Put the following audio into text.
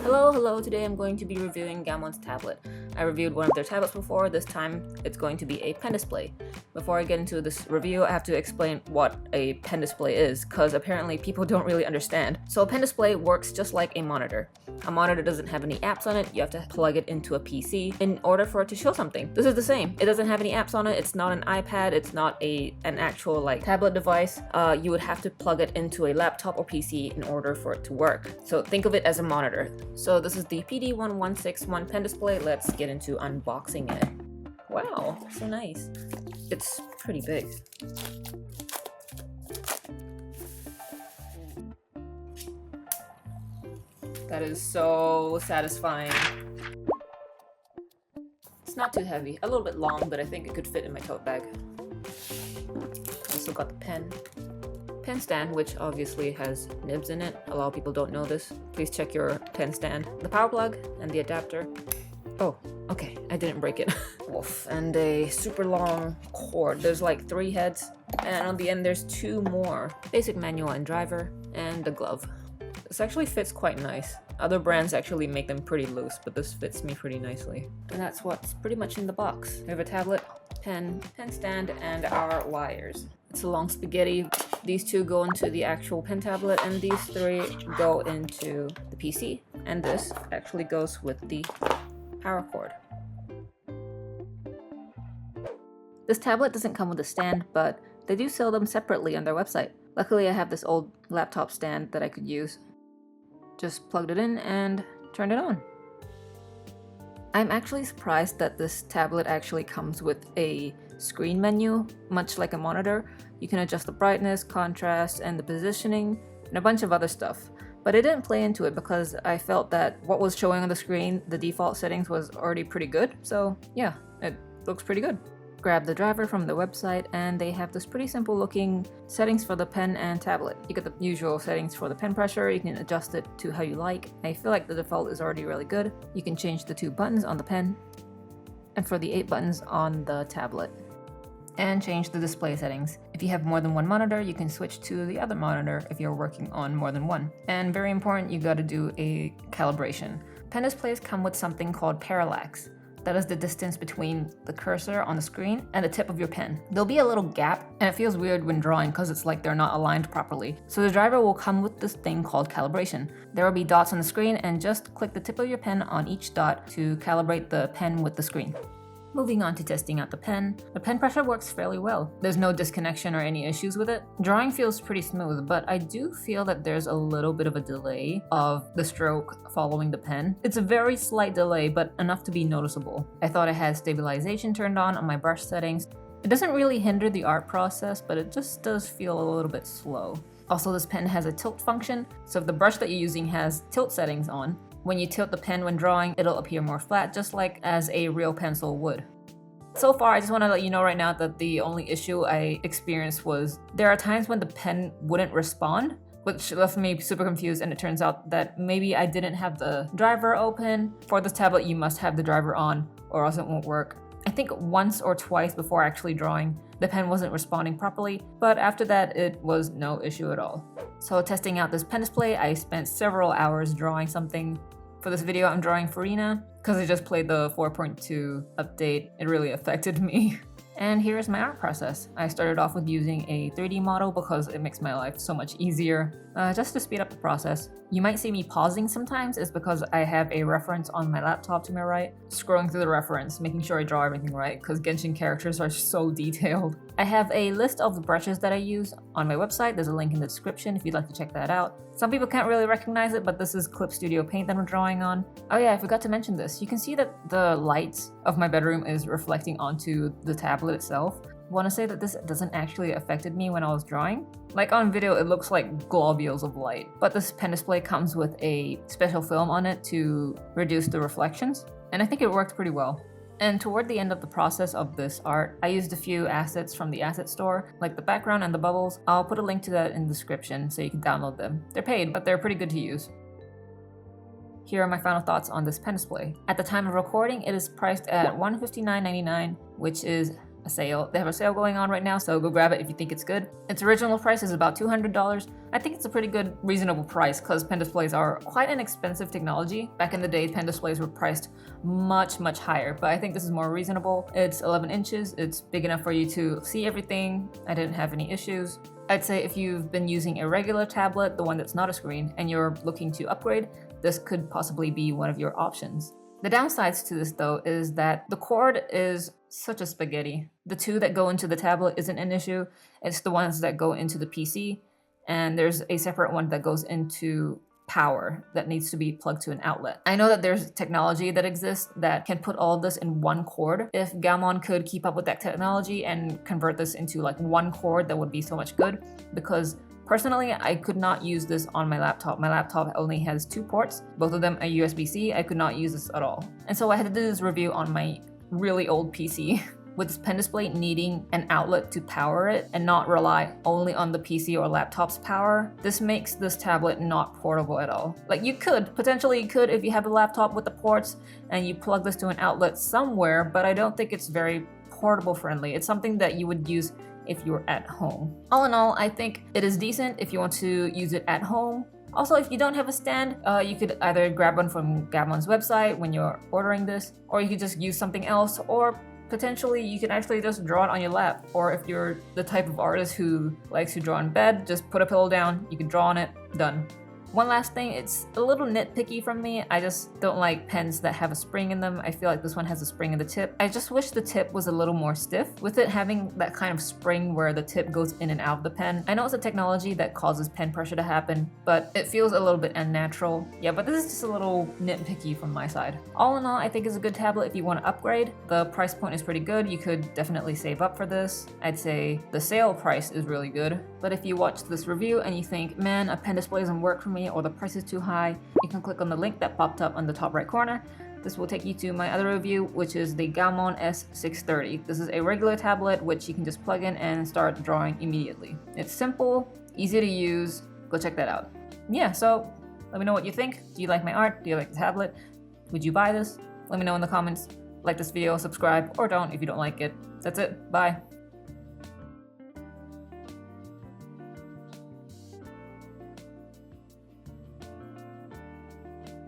Hello, today I'm going to be reviewing Gammon's tablet. I reviewed one of their tablets before, this time it's going to be a pen display. Before I get into this review, I have to explain what a pen display is, because apparently people don't really understand. So a pen display works just like a monitor. A monitor doesn't have any apps on it, you have to plug it into a PC in order for it to show something. This is the same. It doesn't have any apps on it, it's not an iPad, it's not an actual tablet device. You would have to plug it into a laptop or PC in order for it to work. So think of it as a monitor. So this is the PD1161 pen display. Let's get into unboxing it. Wow, so nice. It's pretty big. That is so satisfying. It's not too heavy, a little bit long, but I think it could fit in my tote bag. Also got the pen stand, which obviously has nibs in it. A lot of people don't know this. Please check your pen stand. The power plug and the adapter. Oh, okay, I didn't break it. Woof. And a super long cord. There's like 3 heads, and on the end there's 2 more. Basic manual and driver, and a glove. This actually fits quite nice. Other brands actually make them pretty loose, but this fits me pretty nicely. And that's what's pretty much in the box. We have a tablet, pen stand, and our wires. It's a long spaghetti. These 2 go into the actual pen tablet, and these 3 go into the PC. And this actually goes with the power cord. This tablet doesn't come with a stand, but they do sell them separately on their website. Luckily, I have this old laptop stand that I could use. Just plugged it in and turned it on. I'm actually surprised that this tablet actually comes with a screen menu, much like a monitor. You can adjust the brightness, contrast, and the positioning, and a bunch of other stuff. But I didn't play into it because I felt that what was showing on the screen, the default settings, was already pretty good. So yeah, it looks pretty good. Grab the driver from the website, and they have this pretty simple looking settings for the pen and tablet. You get the usual settings for the pen pressure. You can adjust it to how you like. I feel like the default is already really good. You can change the 2 buttons on the pen, and for the 8 buttons on the tablet. And change the display settings. If you have more than 1 monitor, you can switch to the other monitor if you're working on more than 1. And very important, you gotta do a calibration. Pen displays come with something called parallax. That is the distance between the cursor on the screen and the tip of your pen. There'll be a little gap, and it feels weird when drawing because it's like they're not aligned properly. So the driver will come with this thing called calibration. There will be dots on the screen, and just click the tip of your pen on each dot to calibrate the pen with the screen. Moving on to testing out the pen pressure works fairly well. There's no disconnection or any issues with it. Drawing feels pretty smooth, but I do feel that there's a little bit of a delay of the stroke following the pen. It's a very slight delay, but enough to be noticeable. I thought I had stabilization turned on my brush settings. It doesn't really hinder the art process, but it just does feel a little bit slow. Also, this pen has a tilt function, so if the brush that you're using has tilt settings on, when you tilt the pen when drawing, it'll appear more flat, just like as a real pencil would. So far, I just want to let you know right now that the only issue I experienced was there are times when the pen wouldn't respond, which left me super confused, and it turns out that maybe I didn't have the driver open. For this tablet, you must have the driver on or else it won't work. I think once or twice before actually drawing, the pen wasn't responding properly, but after that, it was no issue at all. So testing out this pen display, I spent several hours drawing something. For this video, I'm drawing Furina, because I just played the 4.2 update. It really affected me. And here's my art process. I started off with using a 3D model because it makes my life so much easier, just to speed up the process. You might see me pausing sometimes, is because I have a reference on my laptop to my right, scrolling through the reference, making sure I draw everything right, because Genshin characters are so detailed. I have a list of the brushes that I use on my website. There's a link in the description if you'd like to check that out. Some people can't really recognize it, but this is Clip Studio Paint that I'm drawing on. Oh yeah, I forgot to mention this. You can see that the light of my bedroom is reflecting onto the tablet itself. I want to say that this doesn't actually affected me when I was drawing. Like on video, it looks like globules of light, but this pen display comes with a special film on it to reduce the reflections, and I think it worked pretty well. And toward the end of the process of this art, I used a few assets from the asset store, like the background and the bubbles. I'll put a link to that in the description so you can download them. They're paid, but they're pretty good to use. Here are my final thoughts on this pen display. At the time of recording, it is priced at $159.99, which is a sale. They have a sale going on right now, so go grab it if you think it's good. Its original price is about $200. I think it's a pretty good, reasonable price because pen displays are quite an expensive technology. Back in the day, pen displays were priced much higher, but I think this is more reasonable. It's 11 inches, it's big enough for you to see everything. I didn't have any issues. I'd say if you've been using a regular tablet, the one that's not a screen, and you're looking to upgrade, this could possibly be one of your options. The downsides to this though is that the cord is such a spaghetti. The two that go into the tablet isn't an issue, it's the ones that go into the PC, and there's a separate one that goes into power that needs to be plugged to an outlet. I know that there's technology that exists that can put all of this in one cord. If Gaomon could keep up with that technology and convert this into like one cord, that would be so much good, because personally, I could not use this on my laptop. My laptop only has 2 ports, both of them are USB-C. I could not use this at all. And so I had to do this review on my really old PC with this pen display needing an outlet to power it and not rely only on the PC or laptop's power. This makes this tablet not portable at all. Like you could, potentially you could if you have a laptop with the ports and you plug this to an outlet somewhere, but I don't think it's very portable friendly. It's something that you would use if you were at home. All in all, I think it is decent if you want to use it at home. Also, if you don't have a stand, you could either grab one from Gaomon's website when you're ordering this, or you could just use something else, or potentially you can actually just draw it on your lap. Or if you're the type of artist who likes to draw in bed, just put a pillow down, you can draw on it, done. One last thing, it's a little nitpicky from me. I just don't like pens that have a spring in them. I feel like this one has a spring in the tip. I just wish the tip was a little more stiff. With it having that kind of spring where the tip goes in and out of the pen, I know it's a technology that causes pen pressure to happen, but it feels a little bit unnatural. Yeah, but this is just a little nitpicky from my side. All in all, I think it's a good tablet if you want to upgrade. The price point is pretty good. You could definitely save up for this. I'd say the sale price is really good. But if you watch this review and you think, man, a pen display doesn't work for me, or the price is too high, you can click on the link that popped up on the top right corner. This will take you to my other review, which is the Gaomon S630. This is a regular tablet which you can just plug in and start drawing immediately. It's simple, easy to use. Go check that out. Yeah, so let me know what you think. Do you like my art? Do you like the tablet? Would you buy this? Let me know in the comments. Like this video, subscribe, or don't if you don't like it. That's it. Bye.